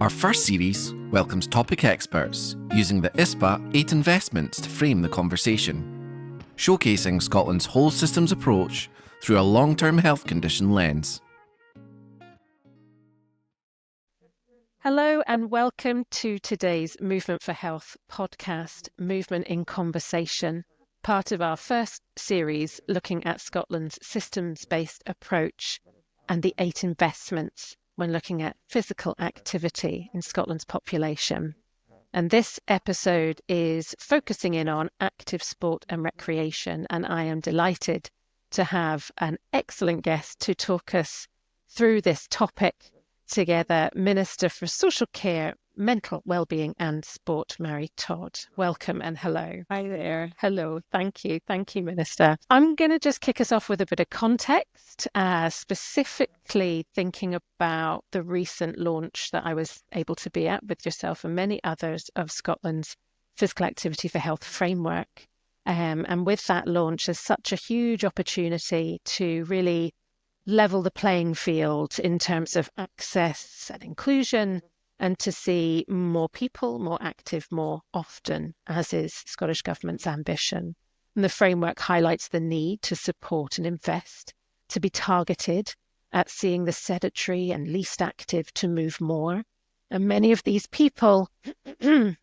Our first series welcomes topic experts using the ISPA 8 investments to frame the conversation, showcasing Scotland's whole systems approach through a long-term health condition lens. Hello and welcome to today's Movement for Health podcast, Movement in Conversation, part of our first series looking at Scotland's systems-based approach and the 8 investments when looking at physical activity in Scotland's population. And this episode is focusing in on active sport and recreation, and I am delighted to have an excellent guest to talk us through this topic together, Minister for Social Care, Mental Wellbeing and Sport, Maree Todd. Welcome and hello. Hi there. Hello. Thank you. Thank you, Minister. I'm going to just kick us off with a bit of context, specifically thinking about the recent launch that I was able to be at with yourself and many others of Scotland's Physical Activity for Health framework. And with that launch, there's such a huge opportunity to really level the playing field in terms of access and inclusion, and to see more people more active more often, as is Scottish Government's ambition. And the framework highlights the need to support and invest, to be targeted at seeing the sedentary and least active to move more. And many of these people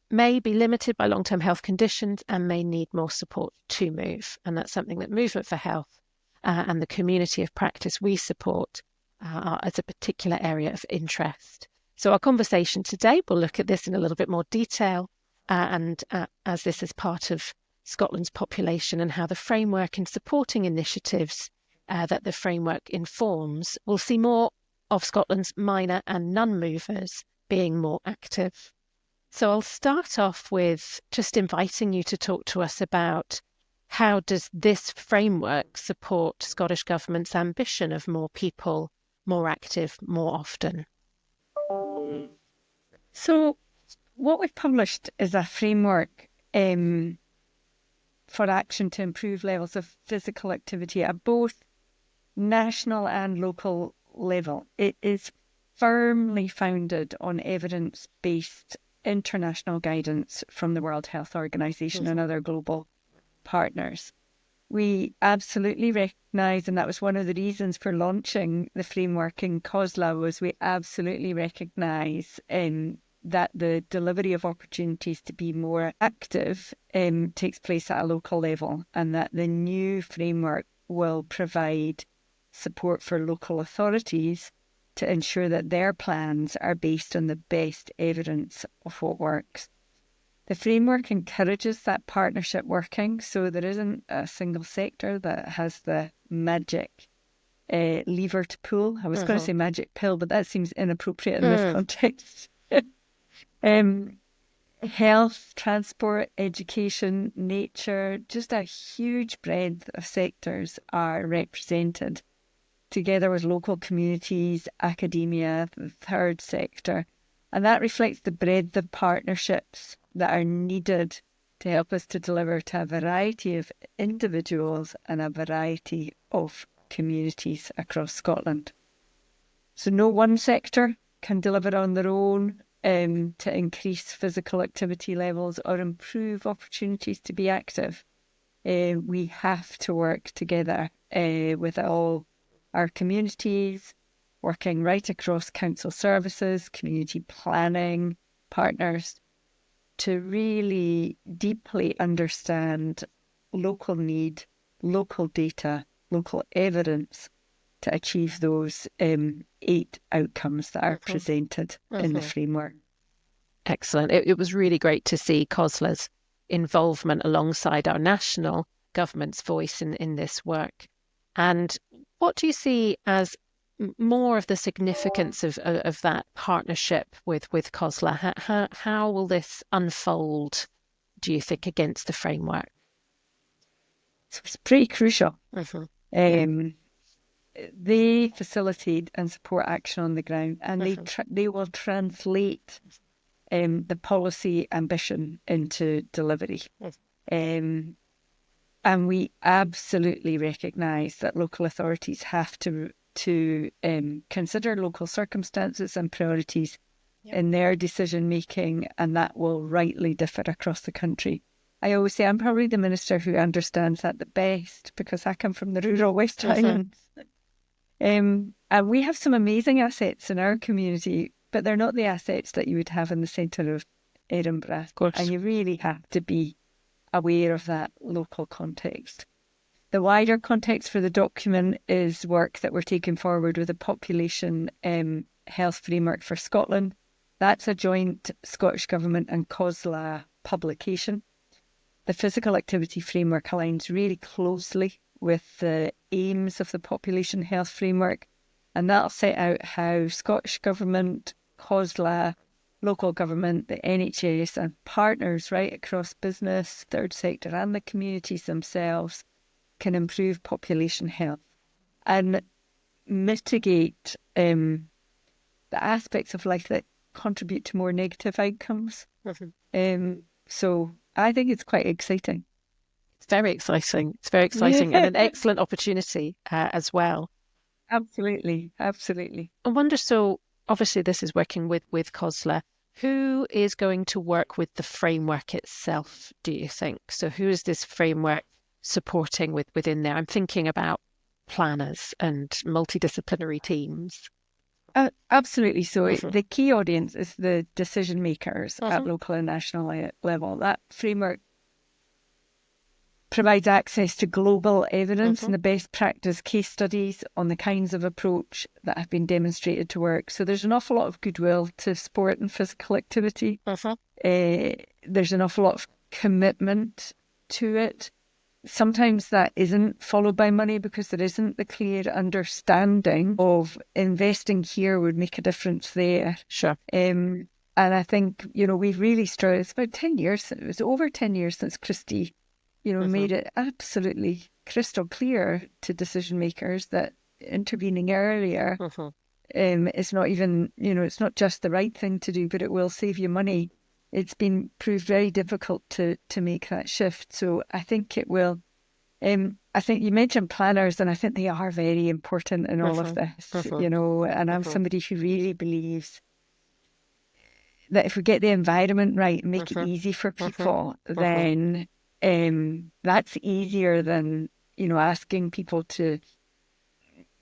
may be limited by long-term health conditions and may need more support to move. And that's something that Movement for Health and the community of practice we support as a particular area of interest. So our conversation today will look at this in a little bit more detail and as this is part of Scotland's population and how the framework and supporting initiatives that the framework informs will see more of Scotland's minor and non-movers being more active. So I'll start off with just inviting you to talk to us about how does this framework support Scottish Government's ambition of more people more active more often? So what we've published is a framework for action to improve levels of physical activity at both national and local level. It is firmly founded on evidence-based international guidance from the World Health Organization and other global partners. We absolutely recognise, and that was one of the reasons for launching the framework in COSLA, was we absolutely recognise that the delivery of opportunities to be more active takes place at a local level, and that the new framework will provide support for local authorities to ensure that their plans are based on the best evidence of what works. The framework encourages that partnership working, so there isn't a single sector that has the magic lever to pull. I was going to say magic pill, but that seems inappropriate in this context. Health, transport, education, nature, just a huge breadth of sectors are represented, together with local communities, academia, the third sector. And that reflects the breadth of partnerships that are needed to help us to deliver to a variety of individuals and a variety of communities across Scotland. So no one sector can deliver on their own to increase physical activity levels or improve opportunities to be active. We have to work together with all our communities, working right across council services, community planning partners, to really deeply understand local need, local data, local evidence to achieve those 8 outcomes that are presented in the framework. Excellent. It was really great to see COSLA's involvement alongside our national government's voice in this work. And what do you see as more of the significance of that partnership with COSLA? How will this unfold, do you think, against the framework? So it's pretty crucial. They facilitate and support action on the ground, and they will translate the policy ambition into delivery. And we absolutely recognise that local authorities have to consider local circumstances and priorities in their decision making, and that will rightly differ across the country. I always say I'm probably the minister who understands that the best because I come from the rural West Highlands. And we have some amazing assets in our community, but they're not the assets that you would have in the centre of Edinburgh. Of course. And you really have to be aware of that local context. The wider context for the document is work that we're taking forward with the Population Health Framework for Scotland. That's a joint Scottish Government and COSLA publication. The Physical Activity Framework aligns really closely with the aims of the Population Health Framework, and that'll set out how Scottish Government, COSLA, local government, the NHS and partners right across business, third sector and the communities themselves can improve population health and mitigate the aspects of life that contribute to more negative outcomes. So I think it's quite exciting. It's very exciting. It's very exciting and an excellent opportunity as well. Absolutely. Absolutely. I wonder, so obviously this is working with COSLA. Who is going to work with the framework itself, do you think? So who is this framework supporting within there? I'm thinking about planners and multidisciplinary teams. Absolutely. So the key audience is the decision makers at local and national level. That framework provides access to global evidence and the best practice case studies on the kinds of approach that have been demonstrated to work. So there's an awful lot of goodwill to sport and physical activity. There's an awful lot of commitment to it. Sometimes that isn't followed by money because there isn't the clear understanding of investing here would make a difference there. Sure. And I think, we've really struggled. It's about 10 years. It was over 10 years since Christie made it absolutely crystal clear to decision makers that intervening earlier is not even, it's not just the right thing to do, but it will save you money. It's been proved very difficult to make that shift. So I think it will. I think you mentioned planners, and I think they are very important in all of this, and I'm somebody who really believes that if we get the environment right and make it easy for people, then that's easier than, asking people to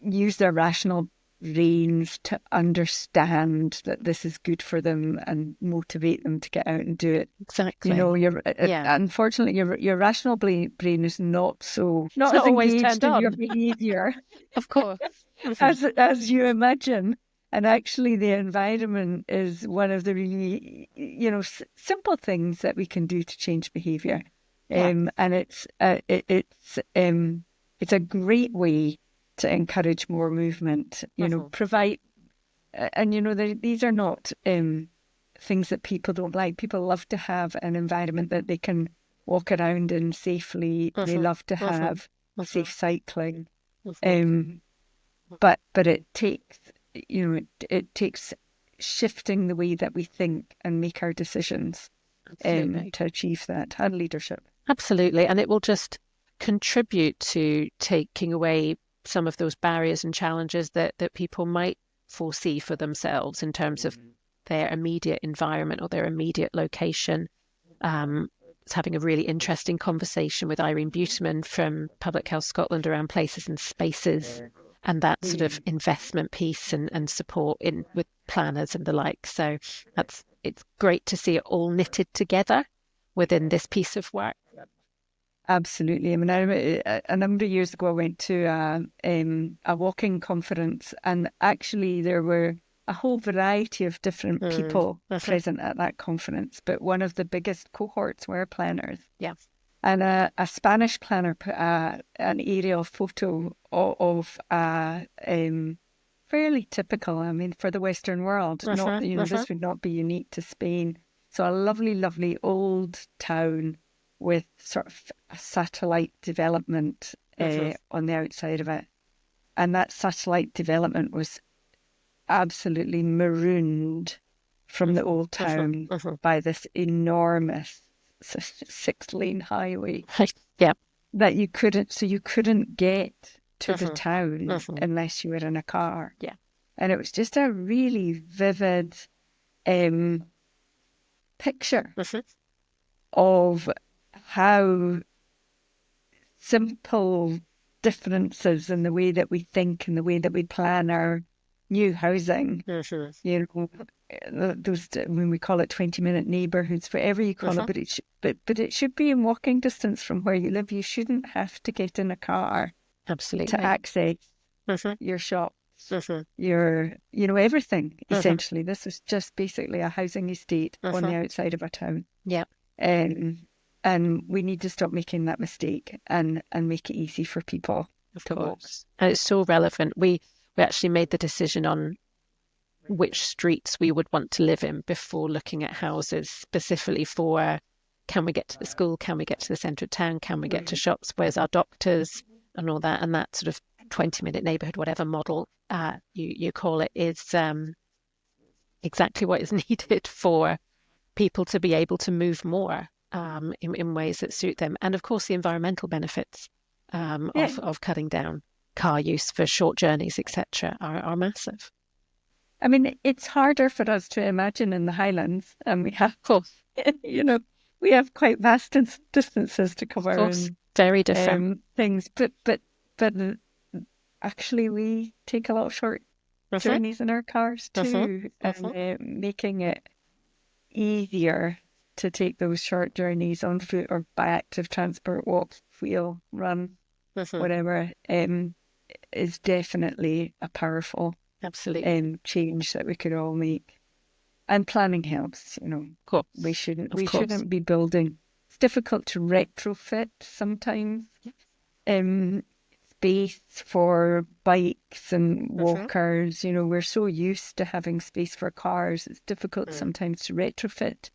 use their rational brains to understand that this is good for them and motivate them to get out and do it. Exactly. Unfortunately, your rational brain is not as always engaged turned in on. your behaviour, Of course, as you imagine. And actually, the environment is one of the really, simple things that we can do to change behaviour. And it's a great way to encourage more movement, provide, and these are not things that people don't like. People love to have an environment that they can walk around in safely. They love to have safe cycling, but it takes, it takes shifting the way that we think and make our decisions to achieve that, and leadership. Absolutely, and it will just contribute to taking away some of those barriers and challenges that people might foresee for themselves in terms of their immediate environment or their immediate location. I was having a really interesting conversation with Irene Buteman from Public Health Scotland around places and spaces and that sort of investment piece and support with planners and the like. So it's great to see it all knitted together within this piece of work. Absolutely. I mean, a number of years ago, I went to a walking conference, and actually there were a whole variety of different people present at that conference. But one of the biggest cohorts were planners. Yeah. And a Spanish planner put an aerial photo of fairly typical, I mean, for the Western world. This would not be unique to Spain. So a lovely, lovely old town with sort of a satellite development on the outside of it. And that satellite development was absolutely marooned from the old town by this enormous 6-lane highway. Yeah. That you couldn't get to the town unless you were in a car. Yeah. And it was just a really vivid picture Mm-hmm. of how simple differences in the way that we think and the way that we plan our new housing, Mm-hmm. you know, those, when we call it 20-minute neighbourhoods, whatever you call it, but it should be in walking distance from where you live. You shouldn't have to get in a car Absolutely. to access your shop, your, everything, essentially. This is just basically a housing estate on the outside of a town. Yeah. And we need to stop making that mistake and make it easy for people to walk. And it's so relevant. We actually made the decision on which streets we would want to live in before looking at houses specifically for, can we get to the school? Can we get to the centre of town? Can we get to shops? Where's our doctors? And all that. And that sort of 20-minute neighbourhood, whatever model you call it, is exactly what is needed for people to be able to move more in ways that suit them. And of course, the environmental benefits of cutting down car use for short journeys, etc., are massive. I mean, it's harder for us to imagine in the Highlands, and we have, of course, we have quite vast distances to cover. Of course, and very different things. But actually, we take a lot of short journeys in our cars too, and making it easier to take those short journeys on foot or by active transport, walk, wheel, run, whatever, is definitely a powerful change that we could all make. And planning helps, Cool. We shouldn't be building. It's difficult to retrofit sometimes. Space for bikes and walkers. We're so used to having space for cars. It's difficult sometimes to retrofit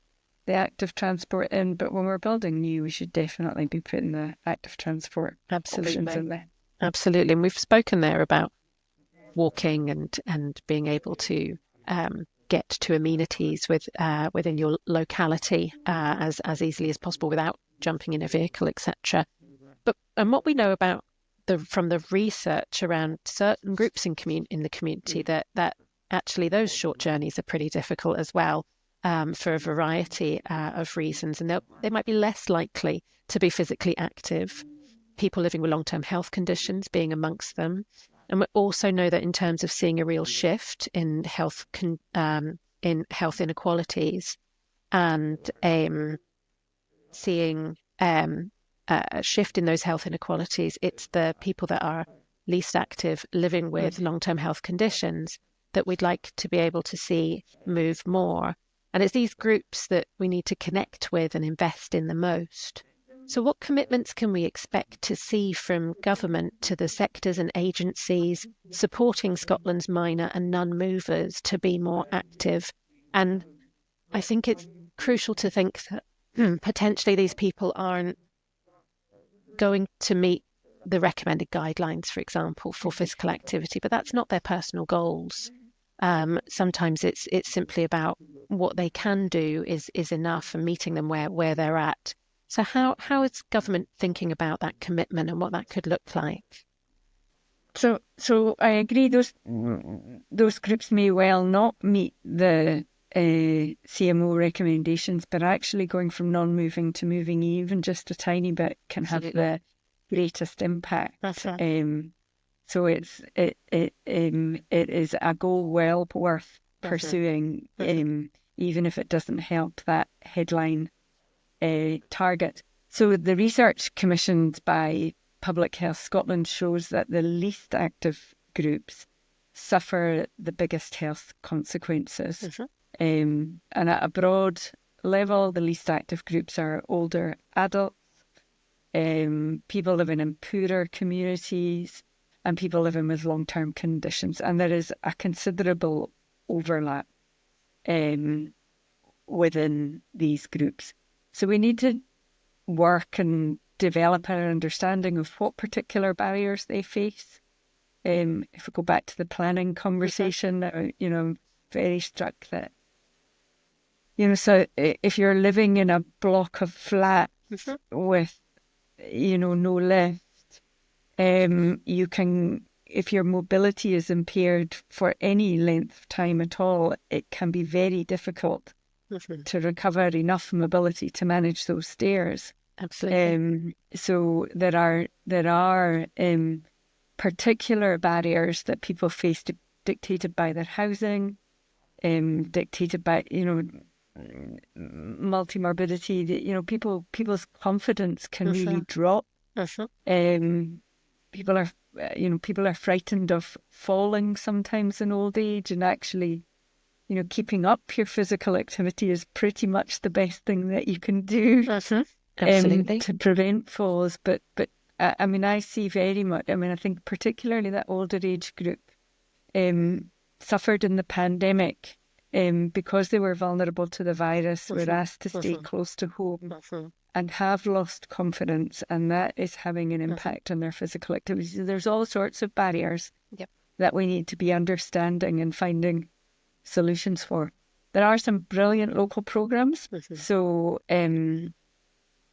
the active transport in. But when we're building new, we should definitely be putting the active transport options in there. Absolutely. And we've spoken there about walking and being able to get to amenities within your locality as easily as possible without jumping in a vehicle, etc. And what we know about from the research around certain groups in the community that actually those short journeys are pretty difficult as well, for a variety of reasons, and they might be less likely to be physically active. People living with long-term health conditions being amongst them. And we also know that in terms of seeing a real shift in health inequalities and seeing a shift in those health inequalities, it's the people that are least active living with long-term health conditions that we'd like to be able to see move more. And it's these groups that we need to connect with and invest in the most. So what commitments can we expect to see from government to the sectors and agencies supporting Scotland's minor and non-movers to be more active? And I think it's crucial to think that potentially these people aren't going to meet the recommended guidelines, for example, for physical activity, but that's not their personal goals. Sometimes it's simply about what they can do is enough, and meeting them where they're at. So how is government thinking about that commitment and what that could look like? So I agree. Those groups may well not meet the CMO recommendations, but actually going from non-moving to moving even just a tiny bit can have the greatest impact. That's right. So it is a goal well worth pursuing, even if it doesn't help that headline target. So the research commissioned by Public Health Scotland shows that the least active groups suffer the biggest health consequences. And at a broad level, the least active groups are older adults, people living in poorer communities, and people living with long-term conditions. And there is a considerable overlap within these groups. So we need to work and develop our understanding of what particular barriers they face. If we go back to the planning conversation, I'm very struck that, so if you're living in a block of flats with, no lift, you can if your mobility is impaired for any length of time at all, it can be very difficult to recover enough mobility to manage those stairs. Absolutely. So there are particular barriers that people face dictated by their housing, dictated by, multi-morbidity. People's confidence can really drop. People are frightened of falling sometimes in old age, and actually, keeping up your physical activity is pretty much the best thing that you can do Absolutely. to prevent falls. But I see very much. I think particularly that older age group suffered in the pandemic because they were vulnerable to the virus, were asked to stay close to home and have lost confidence, and that is having an impact on their physical activity. So there's all sorts of barriers that we need to be understanding and finding solutions for. There are some brilliant local programs, so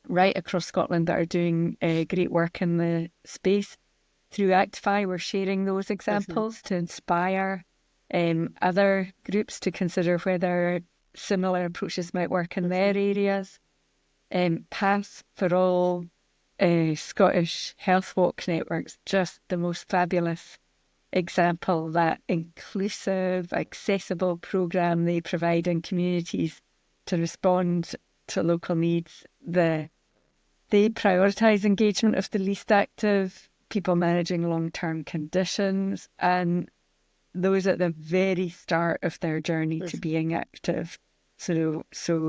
right across Scotland, that are doing great work in the space. Through Actify, we're sharing those examples to inspire other groups to consider whether similar approaches might work in their areas. Path for All Scottish Health Walk Network's just the most fabulous example, that inclusive, accessible programme they provide in communities to respond to local needs. They prioritise engagement of the least active, people managing long-term conditions, and those at the very start of their journey to being active. So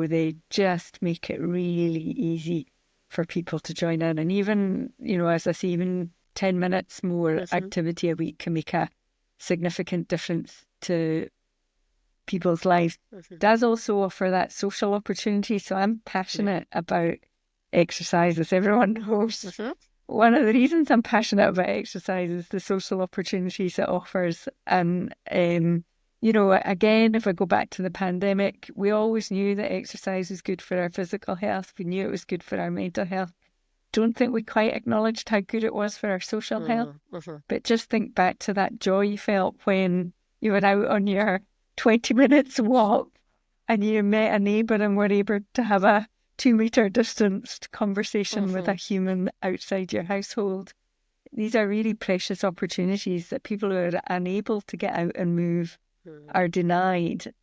they just make it really easy for people to join in. And even, as I say, even 10 minutes more activity a week can make a significant difference to people's lives. Does also offer that social opportunity. So I'm passionate about exercise, as everyone knows. One of the reasons I'm passionate about exercise is the social opportunities it offers. And again, if I go back to the pandemic, we always knew that exercise was good for our physical health. We knew it was good for our mental health. Don't think we quite acknowledged how good it was for our social health. But just think back to that joy you felt when you were out on your 20 minutes walk and you met a neighbour and were able to have a 2-metre distanced conversation with a human outside your household. These are really precious opportunities that people who are unable to get out and move are denied.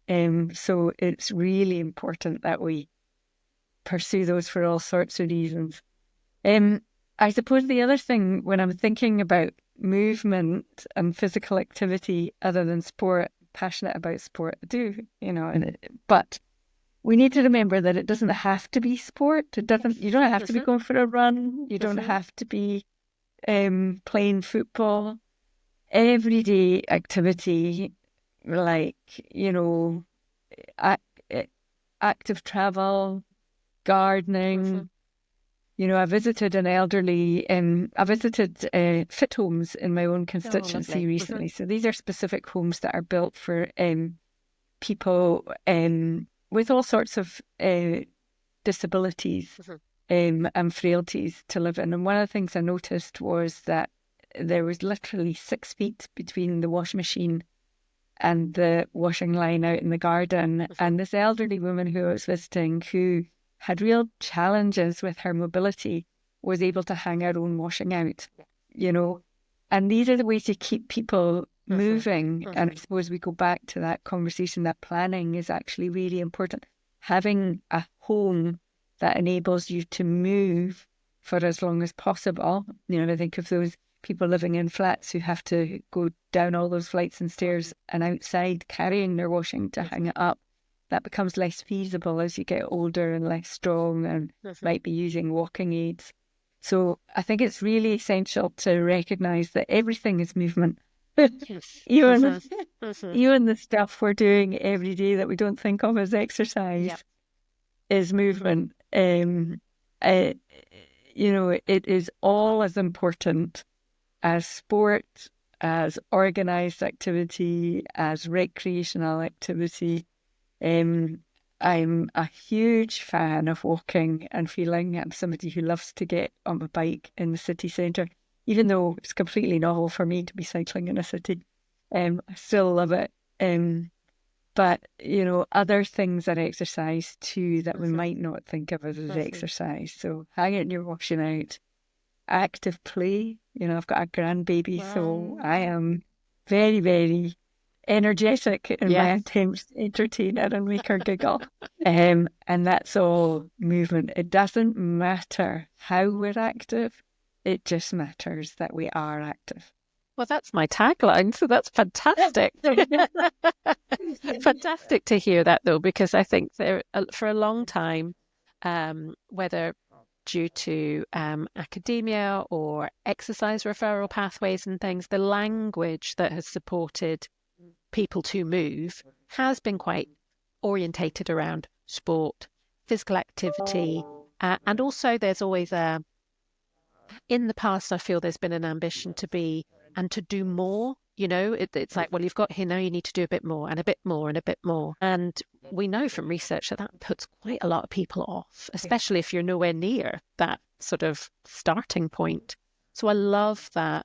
So it's really important that we pursue those for all sorts of reasons. I suppose the other thing when I'm thinking about movement and physical activity other than sport, passionate about sport, I do, but we need to remember that it doesn't have to be sport. You don't have to be going for a run. You don't have to be playing football. Everyday activity, like, active travel, gardening. I visited I visited fit homes in my own constituency recently. So these are specific homes that are built for people with all sorts of disabilities and frailties to live in. And one of the things I noticed was that there was literally 6 feet between the washing machine and the washing line out in the garden. And this elderly woman who I was visiting, who had real challenges with her mobility, was able to hang her own washing out, And these are the ways to keep people moving. And I suppose we go back to that conversation that planning is actually really important. Having a home that enables you to move for as long as possible. I think of those people living in flats who have to go down all those flights and stairs and outside carrying their washing to hang it up. That becomes less feasible as you get older and less strong and might be using walking aids. So I think it's really essential to recognise that everything is movement. Even the stuff we're doing every day that we don't think of as exercise is movement. It is all as important as sport, as organised activity, as recreational activity. I'm a huge fan of walking and feeling. I'm somebody who loves to get on my bike in the city centre. even though it's completely novel for me to be cycling in a city. I still love it. But, other things are exercise too that we might not think of as exercise. So hanging your washing out, active play. I've got a grandbaby, so I am very, very energetic in my attempts to entertain her and make her giggle. And that's all movement. It doesn't matter how we're active. It just matters that we are active. Well, that's my tagline, so that's fantastic. Fantastic to hear that, though, because I think for a long time, whether due to academia or exercise referral pathways and things, the language that has supported people to move has been quite orientated around sport, physical activity, and also there's always in the past, I feel there's been an ambition to be and to do more. It's like, well, you've got here now, you need to do a bit more and a bit more and a bit more. And we know from research that puts quite a lot of people off, especially if you're nowhere near that sort of starting point. So I love that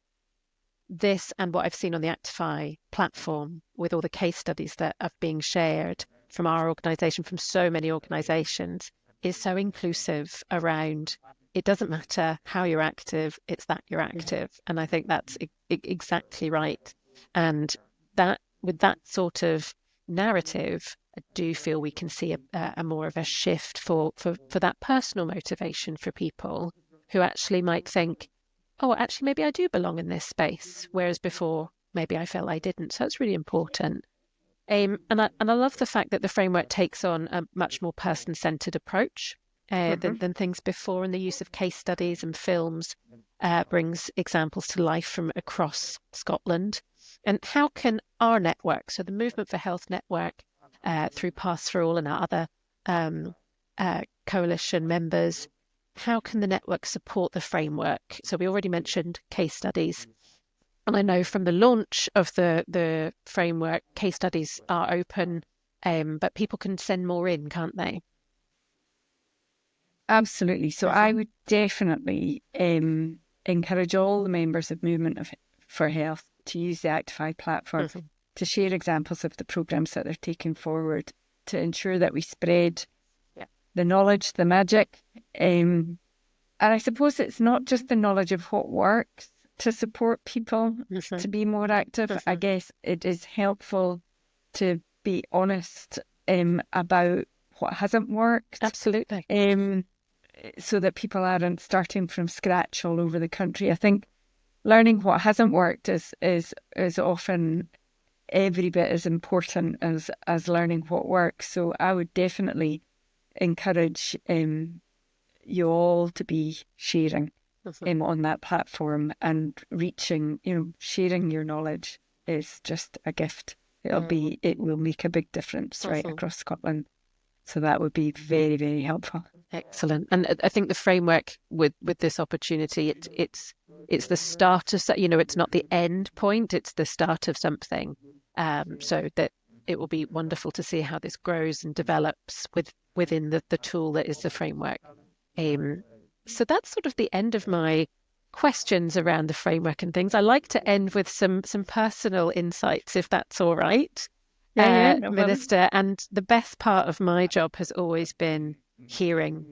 this and what I've seen on the Actify platform with all the case studies that are being shared from our organisation, from so many organisations, is so inclusive around it doesn't matter how you're active, it's that you're active. And I think that's exactly right. And that with that sort of narrative, I do feel we can see a more of a shift for that personal motivation for people who actually might think, oh, actually, maybe I do belong in this space, whereas before, maybe I felt I didn't. So it's really important. And I love the fact that the framework takes on a much more person-centred approach than things before, and the use of case studies and films brings examples to life from across Scotland. And how can our network, so the Movement for Health network, through Pass for All and our other coalition members, how can the network support the framework? So we already mentioned case studies. And I know from the launch of the framework, case studies are open, but people can send more in, can't they? Absolutely. So I would definitely encourage all the members of Movement for Health to use the Actify platform to share examples of the programmes that they're taking forward to ensure that we spread the knowledge, the magic. And I suppose it's not just the knowledge of what works to support people to be more active. I guess it is helpful to be honest about what hasn't worked. Absolutely. So that people aren't starting from scratch all over the country. I think learning what hasn't worked is often every bit as important as learning what works. So I would definitely encourage you all to be sharing on that platform and reaching, sharing your knowledge is just a gift. It will make a big difference right across Scotland. So that would be very, very helpful. Excellent. And I think the framework with this opportunity, it's the start of, it's not the end point, it's the start of something. So that it will be wonderful to see how this grows and develops within the tool that is the framework. So that's sort of the end of my questions around the framework and things. I like to end with some personal insights, if that's all right. No Minister. And the best part of my job has always been hearing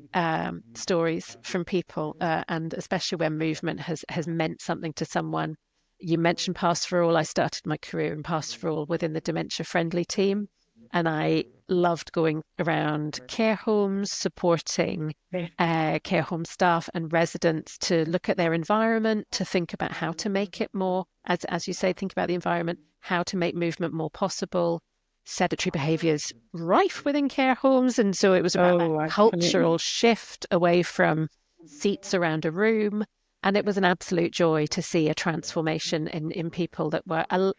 stories from people, and especially when movement has meant something to someone. You mentioned Pass for All. I started my career in Pass for All within the dementia friendly team, and I loved going around care homes, supporting care home staff and residents to look at their environment, to think about how to make it more, as you say, think about the environment, how to make movement more possible. Sedentary behaviours rife within care homes, and so it was about that cultural shift away from seats around a room, and it was an absolute joy to see a transformation in people that were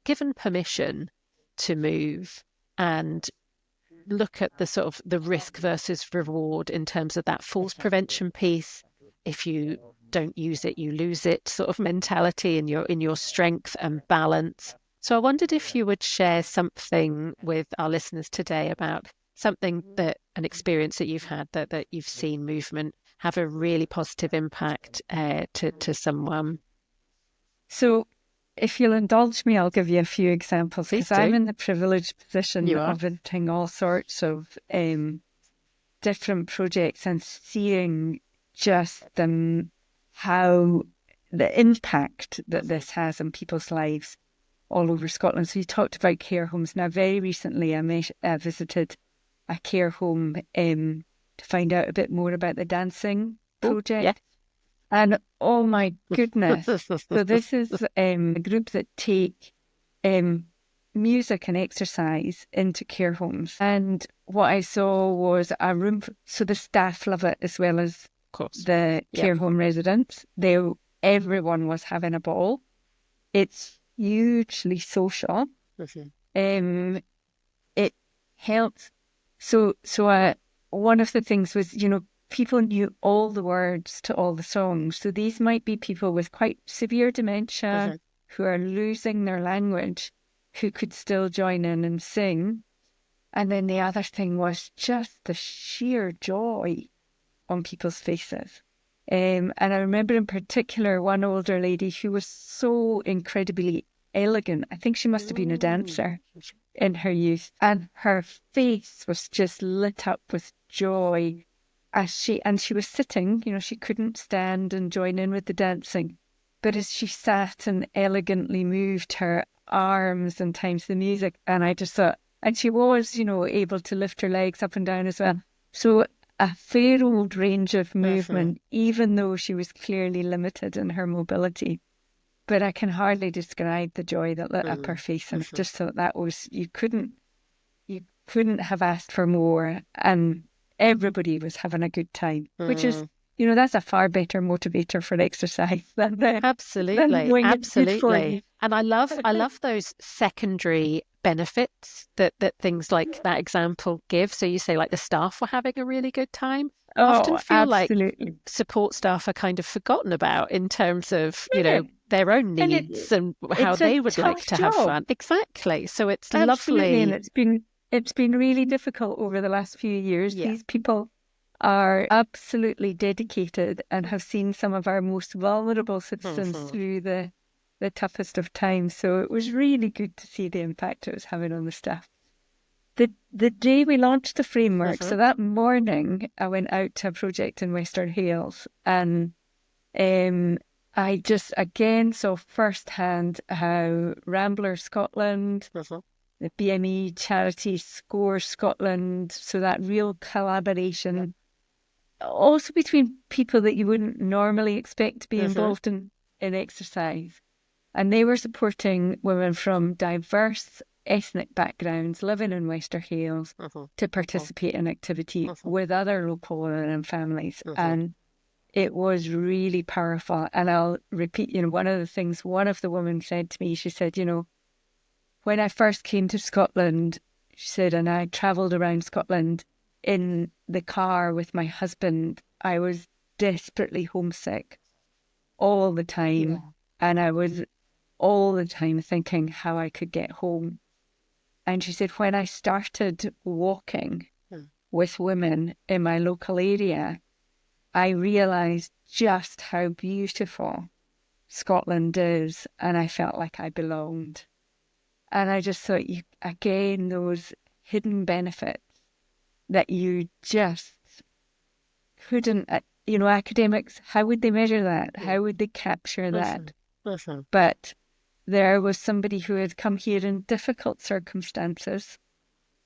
given permission to move and look at the sort of the risk versus reward in terms of that falls prevention piece. If you don't use it, you lose it sort of mentality in your strength and balance. So I wondered if you would share something with our listeners today about something an experience that you've had, that you've seen movement have a really positive impact to someone. So if you'll indulge me, I'll give you a few examples, Please because I'm do. in the privileged position You are. of visiting all sorts of different projects and seeing just how the impact that this has on people's lives all over Scotland. So you talked about care homes. Now, very recently, I visited a care home to find out a bit more about the dancing Oh, project. yeah. And oh my goodness. So this is a group that take music and exercise into care homes. And what I saw was a room, so the staff love it as well as Of course. the care home residents. Everyone was having a ball. It's hugely social. It helps. So one of the things was, people knew all the words to all the songs. So these might be people with quite severe dementia who are losing their language, who could still join in and sing. And then the other thing was just the sheer joy on people's faces. And I remember in particular one older lady who was so incredibly elegant. I think she must have been a dancer in her youth, and her face was just lit up with joy as she was sitting, she couldn't stand and join in with the dancing, but as she sat and elegantly moved her arms and times the music, and I just thought, and she was, able to lift her legs up and down as well. So a fair old range of movement, even though she was clearly limited in her mobility. But I can hardly describe the joy that lit up her face, and I just thought that was, you couldn't have asked for more, and everybody was having a good time, which is, that's a far better motivator for exercise than Absolutely. knowing it's good for you. Absolutely. And I love those secondary benefits that things like that example give. So you say like the staff were having a really good time. I often feel absolutely. like support staff are kind of forgotten about in terms of, their own needs and how they would like to have fun. Exactly. So it's absolutely, lovely. and it's been really difficult over the last few years. Yeah. These people are absolutely dedicated and have seen some of our most vulnerable citizens through the toughest of times. So it was really good to see the impact it was having on the staff. The day we launched the framework, so that morning I went out to a project in Western Hales, and I just again saw firsthand how Rambler Scotland, the BME charity Score Scotland, so that real collaboration, also between people that you wouldn't normally expect to be involved in exercise. And they were supporting women from diverse ethnic backgrounds living in Western Hales to participate in activity with other local women and families. And it was really powerful. And I'll repeat, one of the things one of the women said to me, she said, when I first came to Scotland, she said, and I travelled around Scotland in the car with my husband, I was desperately homesick all the time. Yeah. And I was all the time thinking how I could get home. And she said, when I started walking with women in my local area, I realised just how beautiful Scotland is, and I felt like I belonged. And I just thought, again, those hidden benefits that you just couldn't, academics, how would they measure that? How would they capture that? But there was somebody who had come here in difficult circumstances,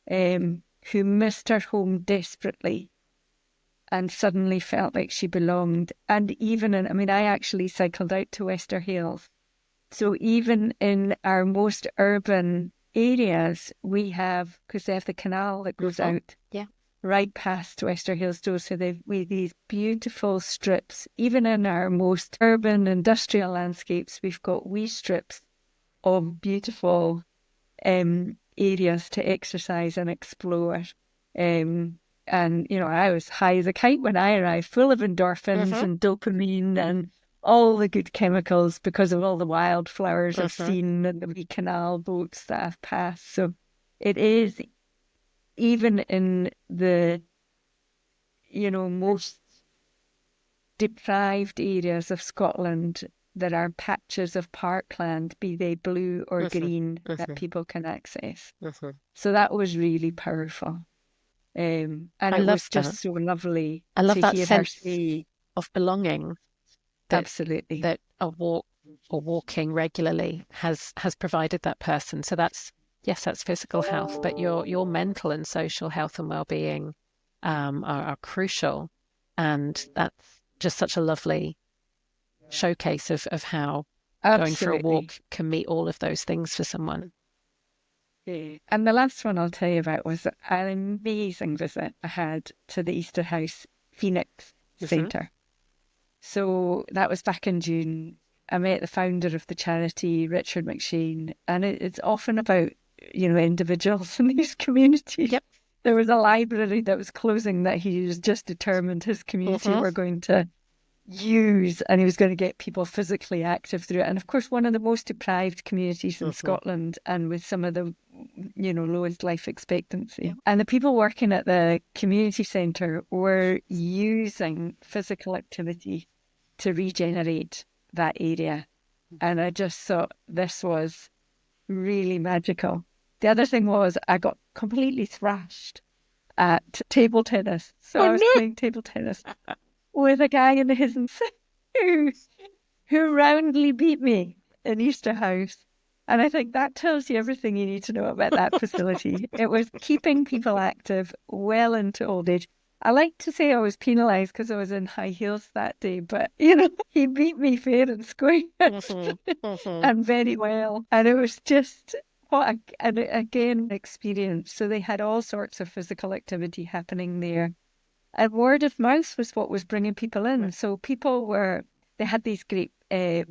who missed her home desperately and suddenly felt like she belonged. And even I actually cycled out to Western Hales. So even in our most urban areas, we have, because they have the canal that goes out right past Western Hales door. So we these beautiful strips. Even in our most urban industrial landscapes, we've got wee strips of beautiful areas to exercise and explore. And, I was high as a kite when I arrived, full of endorphins and dopamine and all the good chemicals because of all the wildflowers I've seen and the wee canal boats that I've passed. So it is, even in the, most deprived areas of Scotland, there are patches of parkland, be they blue or green, that people can access. So that was really powerful. And I it love was just so lovely I love to that hear her sense say, of belonging that absolutely. that a walk or walking regularly has provided that person. So that's physical health, but your mental and social health and well-being are crucial, and that's just such a lovely showcase of how going for a Absolutely. walk can meet all of those things for someone. Yeah. And the last one I'll tell you about was an amazing visit I had to the Easter House Phoenix Centre. So that was back in June. I met the founder of the charity, Richard McShane, and it's often about, individuals in these communities. Yep. There was a library that was closing that he was just determined his community were going to use, and he was going to get people physically active through it. And of course, one of the most deprived communities in Scotland, and with some of the lowest life expectancy. Yeah. And the people working at the community centre were using physical activity to regenerate that area. And I just thought this was really magical. The other thing was I got completely thrashed at table tennis. So I was playing table tennis with a guy in his who roundly beat me in Easter House. And I think that tells you everything you need to know about that facility. It was keeping people active well into old age. I like to say I was penalised because I was in high heels that day, but, he beat me fair and square and very well. And it was just an experience. So they had all sorts of physical activity happening there. And word of mouth was what was bringing people in. So they had these great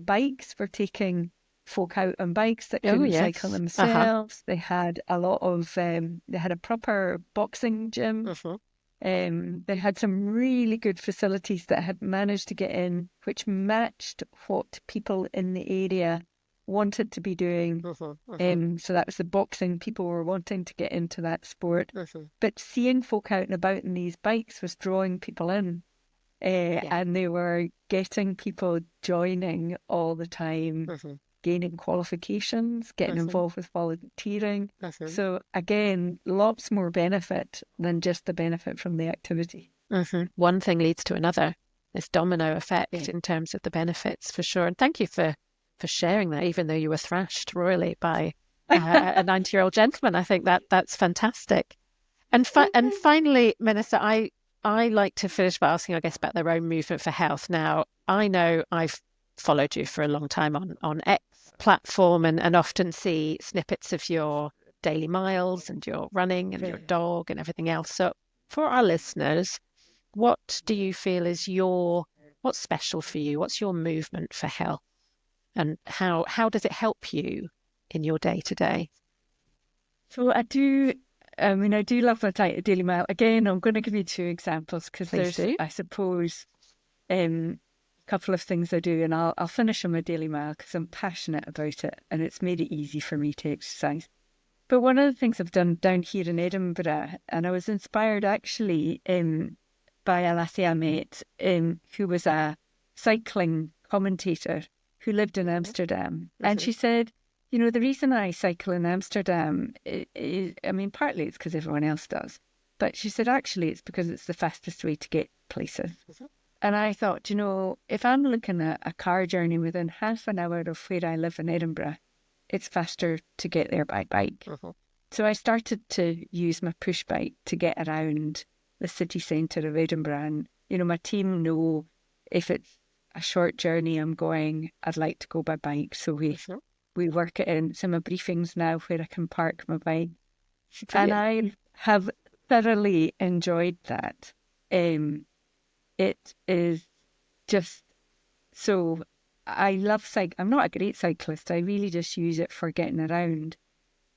bikes for taking folk out on bikes that couldn't cycle themselves. They had a lot of, they had a proper boxing gym. They had some really good facilities that had managed to get in, which matched what people in the area wanted to be doing. So that was the boxing. People were wanting to get into that sport. But seeing folk out and about in these bikes was drawing people in. And they were getting people joining all the time, gaining qualifications, getting involved with volunteering. So again, lots more benefit than just the benefit from the activity. One thing leads to another. This domino effect in terms of the benefits, for sure. And thank you for sharing that, even though you were thrashed royally by a 90-year-old gentleman. I think that's fantastic. And finally, Minister, I like to finish by asking, I guess, about their own movement for health. Now, I know I've followed you for a long time on X platform and often see snippets of your daily miles and your running and your dog and everything else. So for our listeners, what do you feel is what's special for you? What's your movement for health? And how does it help you in your day-to-day? So I do love my Daily Mile. Again, I'm going to give you two examples because there's, I suppose, a couple of things I do, and I'll finish on my Daily Mile because I'm passionate about it and it's made it easy for me to exercise. But one of the things I've done down here in Edinburgh, and I was inspired actually by a lassie I met who was a cycling commentator who lived in Amsterdam. And she said, the reason I cycle in Amsterdam is, partly it's because everyone else does. But she said, actually, it's because it's the fastest way to get places. And I thought, if I'm looking at a car journey within half an hour of where I live in Edinburgh, it's faster to get there by bike. So I started to use my push bike to get around the city centre of Edinburgh. And, my team know if it's a short journey I'm going, I'd like to go by bike. So we work it in some of briefings now where I can park my bike. And I have thoroughly enjoyed that. It is just so, I love cycling. I'm not a great cyclist. I really just use it for getting around.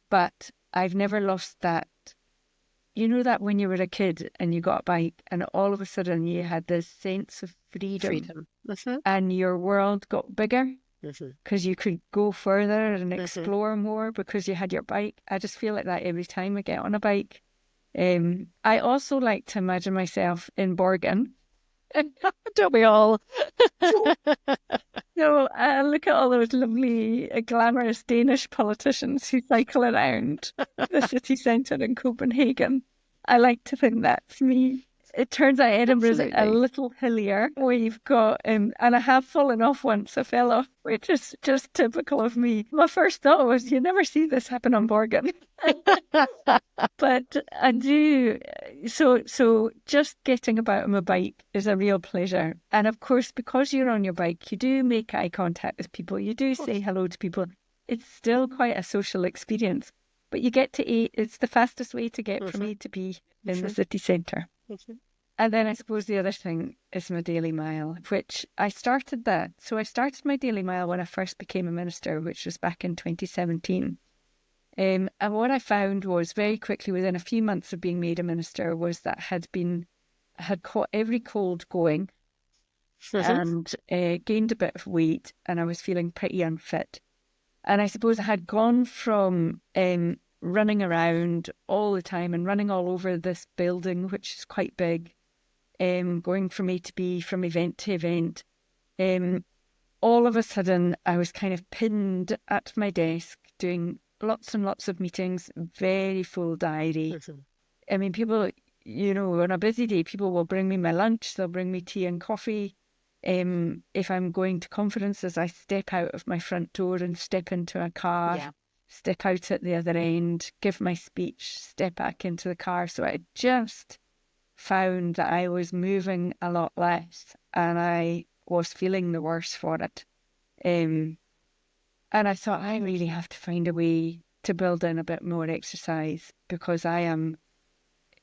But I've never lost that. That when you were a kid and you got a bike and all of a sudden you had this sense of freedom. And your world got bigger because you could go further and explore more because you had your bike. I just feel like that every time I get on a bike. I also like to imagine myself in Borgen Don't we all? So look at all those lovely, glamorous Danish politicians who cycle around the city centre in Copenhagen. I like to think that's me. It turns out Edinburgh's a Absolutely. little hillier. We've got, and I have fallen off once. I fell off, which is just typical of me. My first thought was, you never see this happen on Borgen. But I do. So just getting about on my bike is a real pleasure. And of course, because you're on your bike, you do make eye contact with people. You do say hello to people. It's still quite a social experience. But you get to A, it's the fastest way to get from A to B in the city centre. And then I suppose the other thing is my daily mile, which I started that. So I started my daily mile when I first became a minister, which was back in 2017. And what I found was very quickly, within a few months of being made a minister, was that I had caught every cold going and gained a bit of weight, and I was feeling pretty unfit. And I suppose I had gone from running around all the time and running all over this building, which is quite big, going from A to B, from event to event. All of a sudden, I was kind of pinned at my desk doing lots and lots of meetings, very full diary. I mean, people, on a busy day, people will bring me my lunch, they'll bring me tea and coffee. If I'm going to conferences, I step out of my front door and step into a car, step out at the other end, give my speech, step back into the car. So I just found that I was moving a lot less and I was feeling the worse for it. And I thought, I really have to find a way to build in a bit more exercise because I am,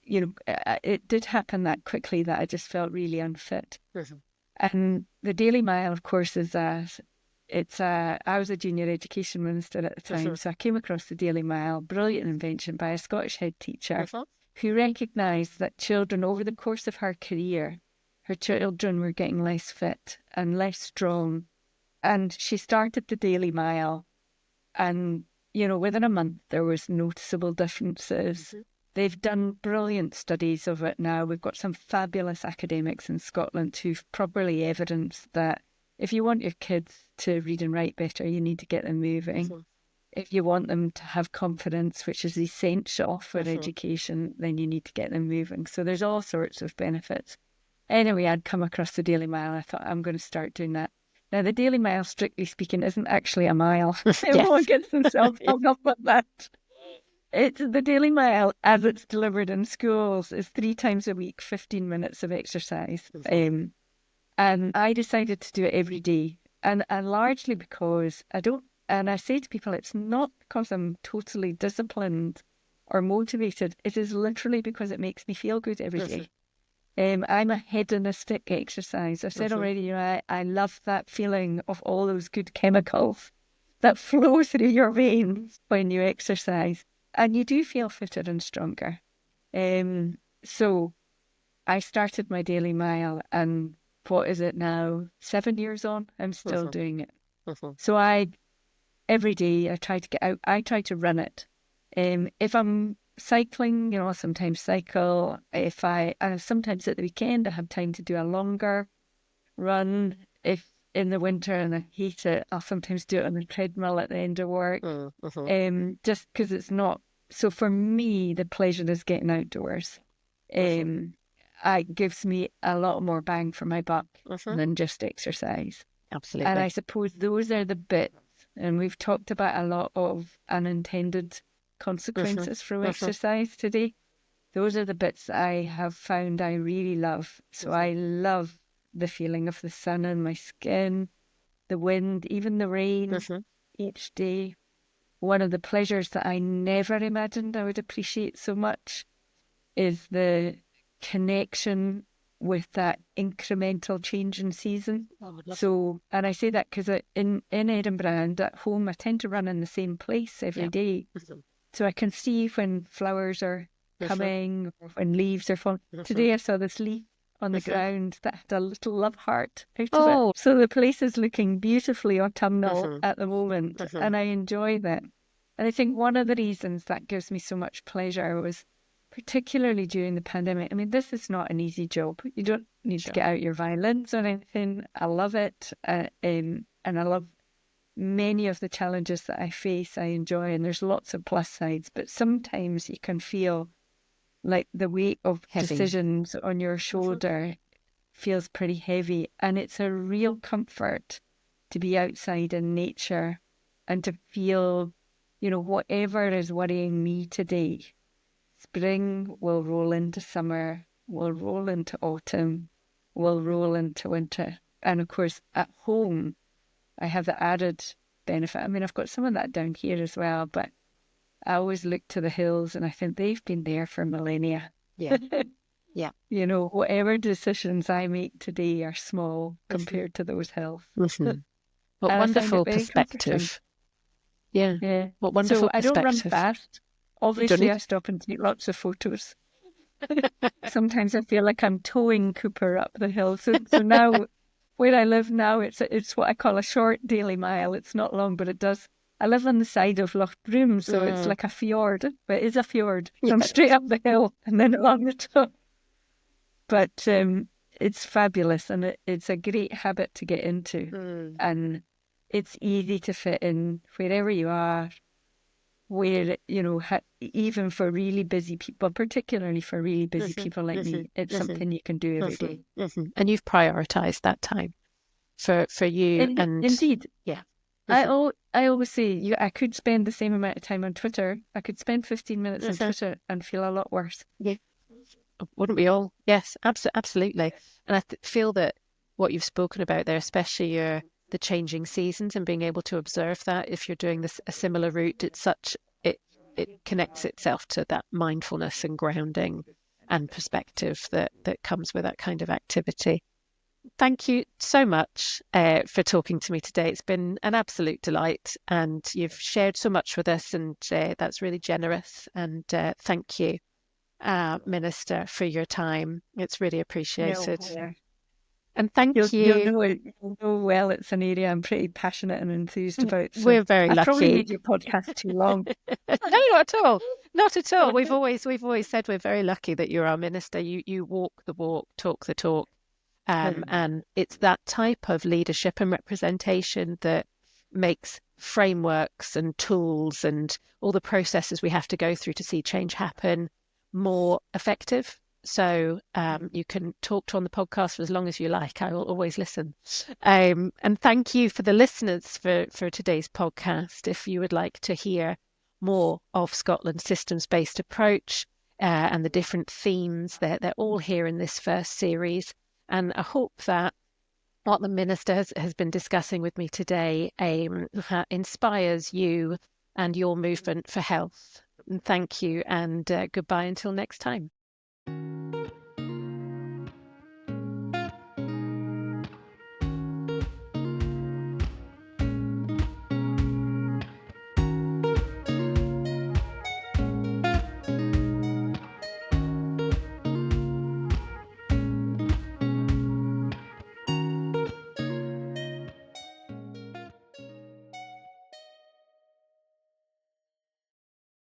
it did happen that quickly that I just felt really unfit. And the Daily Mile, of course, is I was a junior education minister at the time, so I came across the Daily Mile, brilliant invention by a Scottish head teacher who recognised that children, over the course of her career, her children were getting less fit and less strong. And she started the Daily Mile and, within a month there was noticeable differences. They've done brilliant studies of it now. We've got some fabulous academics in Scotland who've properly evidenced that if you want your kids to read and write better, you need to get them moving. If you want them to have confidence, which is essential for education, then you need to get them moving. So there's all sorts of benefits. Anyway, I'd come across the Daily Mile. I thought, I'm going to start doing that. Now, the Daily Mile, strictly speaking, isn't actually a mile. Everyone gets themselves hung up on that. It's the Daily Mile, as it's delivered in schools, is 3 times a week, 15 minutes of exercise. And I decided to do it every day. And largely because I say to people, it's not because I'm totally disciplined or motivated. It is literally because it makes me feel good every day. I'm a hedonistic exercise. I said already, I love that feeling of all those good chemicals that flow through your veins when you exercise. And you do feel fitter and stronger. So I started my Daily Mile, and what is it now? 7 years on, I'm still doing it. So every day I try to get out. I try to run it. If I'm cycling, I'll sometimes cycle. Sometimes at the weekend I have time to do a longer run. If in the winter and I hate it, I'll sometimes do it on the treadmill at the end of work. Just because it's not. So for me, the pleasure is getting outdoors. It gives me a lot more bang for my buck than just exercise. Absolutely. And I suppose those are the bits, and we've talked about a lot of unintended consequences from exercise today. Those are the bits that I have found I really love. So I love the feeling of the sun on my skin, the wind, even the rain each day. One of the pleasures that I never imagined I would appreciate so much is the connection with that incremental change in season. So, and I say that because in Edinburgh and at home, I tend to run in the same place every day. So I can see when flowers are coming or when leaves are falling. Today I saw this leaf on the ground that had a little love heart out of it. So the place is looking beautifully autumnal at the moment, and I enjoy that. And I think one of the reasons that gives me so much pleasure was particularly during the pandemic. I mean, this is not an easy job. You don't need to get out your violins or anything. I love it. And I love many of the challenges that I face, I enjoy, and there's lots of plus sides, but sometimes you can feel like the weight of decisions on your shoulder feels pretty heavy, and it's a real comfort to be outside in nature and to feel, whatever is worrying me today, spring will roll into summer, will roll into autumn, will roll into winter. And of course, at home, I have the added benefit. I mean, I've got some of that down here as well, but I always look to the hills and I think they've been there for millennia. Yeah. Yeah. Whatever decisions I make today are small compared to those hills. Mm-hmm. What wonderful perspective. Yeah. Yeah. What wonderful perspective. I don't run fast. Obviously, I stop and take lots of photos. Sometimes I feel like I'm towing Cooper up the hill. So now, where I live now, it's what I call a short daily mile. It's not long, but it does. I live on the side of Loch Broom, so it's like a fjord, but it is a fjord. So I'm straight up the hill and then along the top. But it's fabulous, and it's a great habit to get into. And it's easy to fit in wherever you are, where, even for really busy people, particularly for really busy people like me, it's something you can do every day. And you've prioritised that time for you. And indeed. Yeah. I always say I could spend the same amount of time on Twitter. I could spend 15 minutes on Twitter and feel a lot worse. Yeah. Wouldn't we all? Yes, absolutely. And I feel that what you've spoken about there, especially the changing seasons and being able to observe that, if you're doing a similar route, it connects itself to that mindfulness and grounding and perspective that comes with that kind of activity. Thank you so much for talking to me today. It's been an absolute delight, and you've shared so much with us, and that's really generous. And thank you, Minister, for your time. It's really appreciated. No, and thank you. You'll know well it's an area I'm pretty passionate and enthused about. So we're very lucky. I probably made your podcast too long. No, not at all. Not at all. We've always said we're very lucky that you're our minister. You walk the walk, talk the talk. And it's that type of leadership and representation that makes frameworks and tools and all the processes we have to go through to see change happen more effective. So you can talk on the podcast for as long as you like. I will always listen. And thank you for the listeners for today's podcast. If you would like to hear more of Scotland's systems-based approach and the different themes, they're all here in this first series. And I hope that what the Minister has been discussing with me today inspires you and your movement for health. And thank you, and goodbye until next time.